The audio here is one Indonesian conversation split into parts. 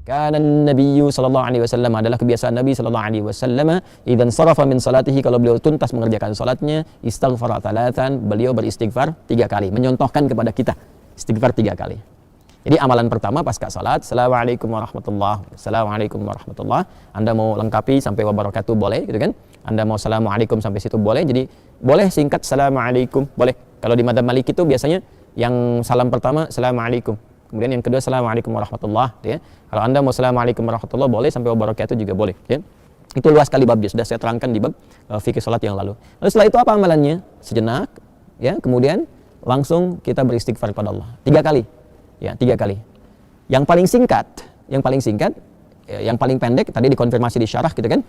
Kana Nabiyyu sallallahu alaihi wasallam, adalah kebiasaan Nabi sallallahu alaihi wasallam, idzan sarafa min salatihi, kalau beliau tuntas mengerjakan salatnya, istaghfara thalathan, beliau beristighfar 3 kali, menyontohkan kepada kita istighfar 3 kali. Jadi amalan pertama pasca salat, assalamualaikum warahmatullahi, assalamualaikum warahmatullahi. Anda mau lengkapi sampai wabarakatuh boleh gitu kan? Anda mau assalamualaikum sampai situ boleh. Jadi boleh singkat assalamualaikum, boleh. Kalau di madzhab Maliki itu biasanya yang salam pertama assalamualaikum, kemudian yang kedua assalamualaikum warahmatullahi, ya. Kalau Anda mau assalamualaikum warahmatullahi boleh, sampai wabarakatuh juga boleh, ya. Itu luas sekali babnya, sudah saya terangkan di bab fikih salat yang lalu. Lalu setelah itu apa amalannya? Sejenak, ya, kemudian langsung kita beristighfar kepada Allah 3 kali. Ya, 3 kali. Yang paling singkat, yang paling pendek tadi dikonfirmasi di syarah gitu kan.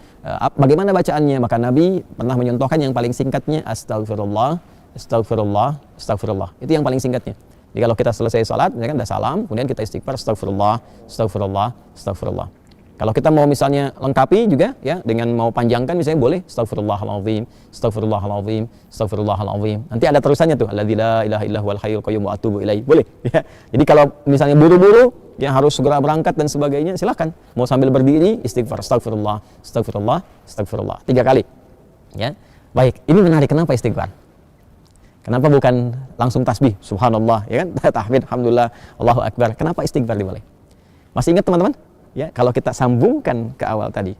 Bagaimana bacaannya? Maka Nabi pernah menyontohkan yang paling singkatnya astagfirullah, astagfirullah, astagfirullah. Itu yang paling singkatnya. Jadi kalau kita selesai salat, misalkan udah salam, kemudian kita istighfar astagfirullah, astagfirullah, astagfirullah. Kalau kita mau misalnya lengkapi juga ya dengan mau panjangkan misalnya boleh astagfirullahalazim, astagfirullahalazim, astagfirullahalazim. Nanti ada terusannya tuh, alladzi la ilaha illa huwal hayyul qayyum wa atubu ilaihi. Boleh ya. Jadi kalau misalnya buru-buru yang harus segera berangkat dan sebagainya, silakan. Mau sambil berdiri istighfar astagfirullah, astagfirullah, astagfirullah 3 kali. Ya. Baik, ini menarik, kenapa istighfar? Kenapa bukan langsung tasbih subhanallah ya kan? Tahmid alhamdulillah, Allahu akbar. Kenapa istighfar dimulai? Masih ingat teman-teman? Ya, kalau kita sambungkan ke awal tadi,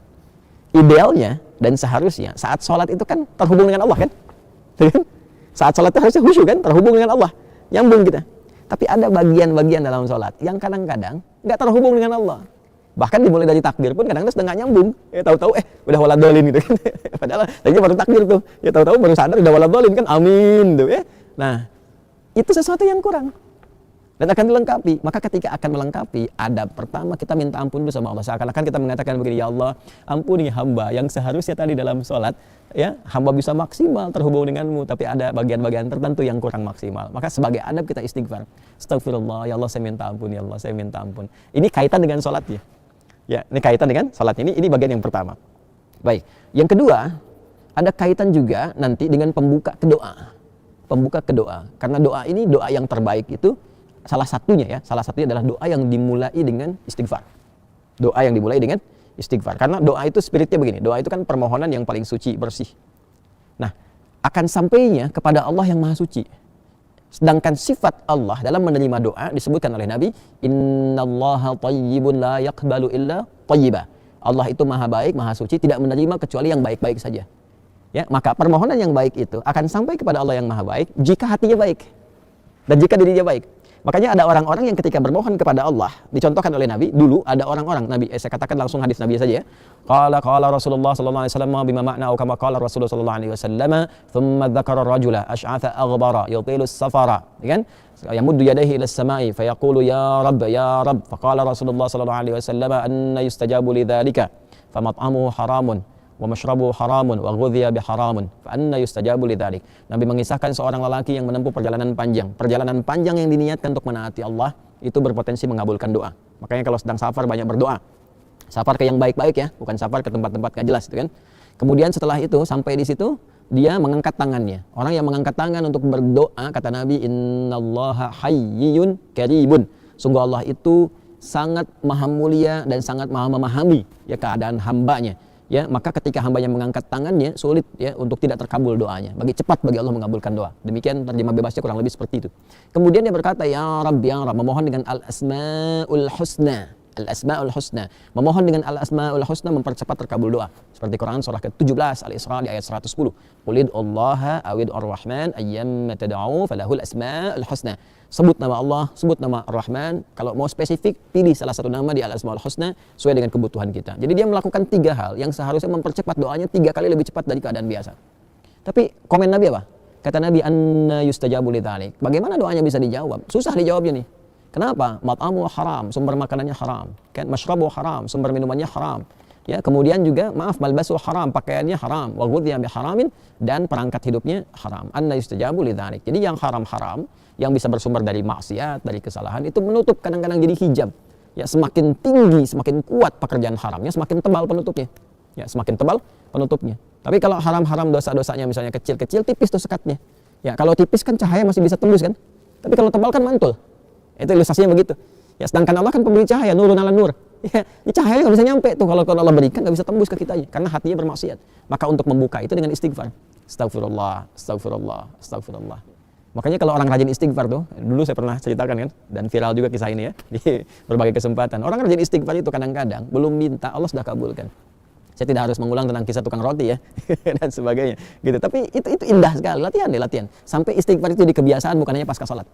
idealnya dan seharusnya saat sholat itu kan terhubung dengan Allah kan? Saat sholat itu harusnya khusyuk kan, terhubung dengan Allah, nyambung kita. Tapi ada bagian-bagian dalam sholat yang kadang-kadang nggak terhubung dengan Allah. Bahkan dimulai dari takbir pun kadang-kadang sudah nggak nyambung. Ya tahu-tahu udah waladolin gitu kan. Padahal tadinya baru takbir tuh, ya tahu-tahu baru sadar udah waladolin kan, amin tuh ya. Nah, itu sesuatu yang kurang. Dan akan dilengkapi. Maka ketika akan melengkapi, adab pertama kita minta ampun dulu sama Allah. Seakan-akan kita mengatakan begini, ya Allah, ampuni hamba yang seharusnya tadi dalam sholat, ya, hamba bisa maksimal terhubung denganmu, tapi ada bagian-bagian tertentu yang kurang maksimal. Maka sebagai adab kita istighfar. Astagfirullah, ya Allah saya minta ampun, ya Allah saya minta ampun. Ini kaitan dengan sholatnya. Ya, ini kaitan dengan sholat ini bagian yang pertama. Baik. Yang kedua, ada kaitan juga nanti dengan pembuka ke doa. Pembuka ke doa. Karena doa ini doa yang terbaik itu salah satunya adalah doa yang dimulai dengan istighfar. Doa yang dimulai dengan istighfar. Karena doa itu spiritnya begini. Doa itu kan permohonan yang paling suci, bersih. Nah, akan sampainya kepada Allah yang maha suci. Sedangkan sifat Allah dalam menerima doa disebutkan oleh Nabi, innallaha thayyibun la yaqbalu illa thayyiba. Allah itu maha baik, maha suci, tidak menerima kecuali yang baik-baik saja. Ya, maka permohonan yang baik itu akan sampai kepada Allah yang maha baik jika hatinya baik dan jika dirinya baik. Makanya ada orang-orang yang ketika bermohon kepada Allah, dicontohkan oleh Nabi, dulu ada orang-orang, saya katakan langsung hadis Nabi saja ya. Qala Rasulullah sallallahu alaihi wasallam bima ma'na kama qala Rasulullah sallallahu alaihi wasallam, thumma dzakara ar-rajula asy'atha aghdara yutilu as-safara, ya kan? Yamuddu yadayhi ila as-sama'i fayaqulu ya Rabb, faqala Rasulullah sallallahu alaihi wasallam anna yustajabu lidzalika, famat'amuhu haramun wa mashrabu haramun wa ghudhiya biharamun fa anna yustajabu lidzalik. Nabi mengisahkan seorang lelaki yang menempuh perjalanan panjang yang diniatkan untuk menaati Allah itu berpotensi mengabulkan doa. Makanya kalau sedang safar banyak berdoa. Safar ke yang baik-baik ya, bukan safar ke tempat-tempat gak jelas itu kan. Kemudian setelah itu sampai di situ dia mengangkat tangannya. Orang yang mengangkat tangan untuk berdoa, kata Nabi, innallaha hayyun karimun. Sungguh Allah itu sangat maha mulia dan sangat maha memahami ya keadaan hambanya. Ya, maka ketika hambanya mengangkat tangannya sulit ya untuk tidak terkabul doanya. Cepat bagi Allah mengabulkan doa. Demikian terjemah bebasnya kurang lebih seperti itu. Kemudian dia berkata ya Rabb, memohon dengan al-asmaul husna. Al-asmaul husna. Memohon dengan al-asmaul husna mempercepat terkabul doa. Seperti Quran surah ke-17 Al-Isra di ayat 110. Qulid Allaha awid ar-Rahman ayyamma tad'u falahul asmaul husna. Sebut nama Allah, sebut nama Ar-Rahman. Kalau mau spesifik, pilih salah satu nama di Al-Asmaul Husna sesuai dengan kebutuhan kita. Jadi dia melakukan 3 hal yang seharusnya mempercepat doanya 3 kali lebih cepat dari keadaan biasa. Tapi komen Nabi apa? Kata Nabi, anna yustajabu lidzalik. Bagaimana doanya bisa dijawab? Susah dijawabnya nih. Kenapa? Mat'amu haram, sumber makanannya haram. Kan mashrabu haram, sumber minumannya haram. Ya, kemudian juga malbasu haram, pakaiannya haram, wa ghudhiya biharamin, dan perangkat hidupnya haram. Anna yustajabu lidzalik. Jadi yang haram-haram yang bisa bersumber dari maksiat, dari kesalahan itu menutup, kadang-kadang jadi hijab. Ya, semakin tinggi, semakin kuat pekerjaan haramnya, semakin tebal penutupnya. Ya, semakin tebal penutupnya. Tapi kalau haram-haram dosa-dosanya misalnya kecil-kecil, tipis tuh sekatnya. Ya, kalau tipis kan cahaya masih bisa tembus kan? Tapi kalau tebal kan mantul. Itu ilustrasinya begitu. Ya, sedangkan Allah kan pemberi cahaya, nurun ala nur. Ya, ini cahaya nggak bisa nyampe tuh kalau Allah berikan nggak bisa tembus ke kitanya karena hatinya bermaksiat. Maka untuk membuka itu dengan istighfar. Astagfirullah, astagfirullah, astagfirullah. Makanya kalau orang rajin istighfar tuh, dulu saya pernah ceritakan kan, dan viral juga kisah ini ya di berbagai kesempatan. Orang rajin istighfar itu kadang-kadang belum minta Allah sudah kabulkan. Saya tidak harus mengulang tentang kisah tukang roti ya dan sebagainya gitu. Tapi itu indah sekali, latihan deh latihan. Sampai istighfar itu di kebiasaan bukan hanya pasca salat.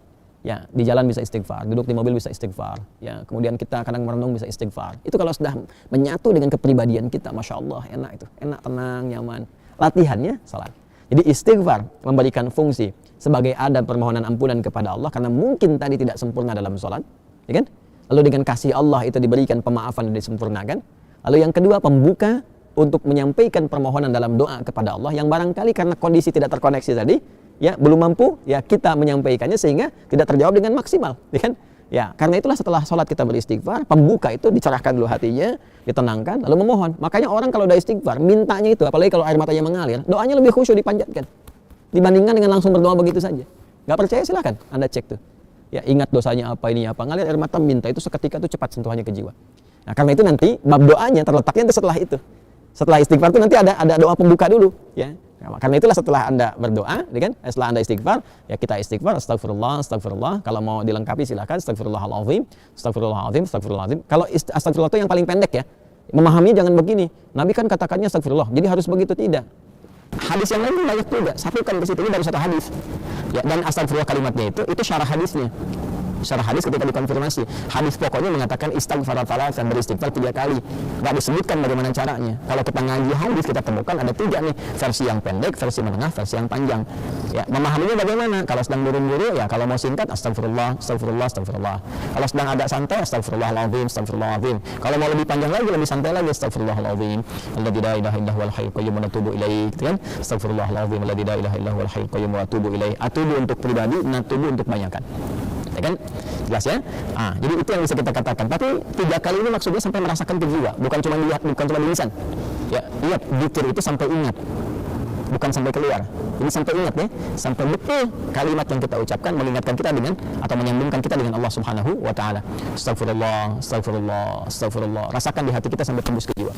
Ya, di jalan bisa istighfar, duduk di mobil bisa istighfar, ya, kemudian kita kadang merenung bisa istighfar. Itu kalau sudah menyatu dengan kepribadian kita, Masya Allah, enak itu, enak, tenang, nyaman. Latihannya salat. Jadi istighfar memberikan fungsi sebagai adab permohonan ampunan kepada Allah karena mungkin tadi tidak sempurna dalam salat, ya kan? Lalu dengan kasih Allah itu diberikan pemaafan dan disempurnakan. Lalu yang kedua, pembuka untuk menyampaikan permohonan dalam doa kepada Allah yang barangkali karena kondisi tidak terkoneksi tadi, ya belum mampu, ya kita menyampaikannya sehingga tidak terjawab dengan maksimal, ya kan? Ya, karena itulah setelah sholat kita beristighfar, pembuka itu dicerahkan dulu hatinya, ditenangkan, lalu memohon. Makanya orang kalau udah istighfar, mintanya itu, apalagi kalau air matanya mengalir, doanya lebih khusyuk dipanjatkan dibandingkan dengan langsung berdoa begitu saja. Gak percaya silahkan Anda cek tuh. Ya, ingat dosanya apa, ini apa, ngalir air mata, minta itu seketika itu cepat sentuhannya ke jiwa. Nah, karena itu nanti bab doanya terletaknya setelah itu. Setelah istighfar itu nanti ada doa pembuka dulu, ya. Nah, karena itulah setelah Anda berdoa, ya kan? Setelah Anda istighfar, ya kita istighfar, astagfirullah, astagfirullah. Kalau mau dilengkapi silakan, astagfirullahaladzim, astagfirullahaladzim, astagfirullahaladzim. Kalau astagfirullah itu yang paling pendek ya. Memahaminya jangan begini. Nabi kan katakannya astagfirullah. Jadi harus begitu, tidak. Hadis yang lain banyak juga. Satukan ke situ, ini baru satu hadis. Ya, dan astagfirullah kalimatnya itu syarah hadisnya. Secara hadis ketika dikonfirmasi, hadis pokoknya mengatakan istighfar dan beristighfar 3 kali. Nggak disebutkan bagaimana caranya. Kalau kita ngaji hadis kita temukan ada 3 nih, versi yang pendek, versi menengah, versi yang panjang. Ya, memahaminya bagaimana? Kalau sedang buru-buru, ya kalau mau singkat astagfirullah, astagfirullah, astagfirullah. Kalau sedang agak santai, astagfirullahaladzim, astagfirullahaladzim. Kalau mau lebih panjang lagi, lebih santai lagi, astagfirullahaladzim. Alladzi la ilaha illa huwal hayyul qayyum wa atubu ilaih, gitu kan? Astagfirullahaladzim, alladzi la ilaha illa huwal hayyul qayyum wa atubu ilaih. Atubu untuk pribadi, natubu untuk banyakan. Ya kan? Jelas ya? Jadi itu yang bisa kita katakan. Tapi 3 kali ini maksudnya sampai merasakan ke jiwa, bukan cuma dilihat, bukan cuma di lisan. Ya, ingat, dzikir itu sampai ingat, bukan sampai keluar. Jadi sampai ingat ya, sampai betul kalimat yang kita ucapkan mengingatkan kita dengan atau menyambungkan kita dengan Allah Subhanahu wa taala. Astagfirullah, astagfirullah, astagfirullah. Rasakan di hati kita sampai tembus ke jiwa.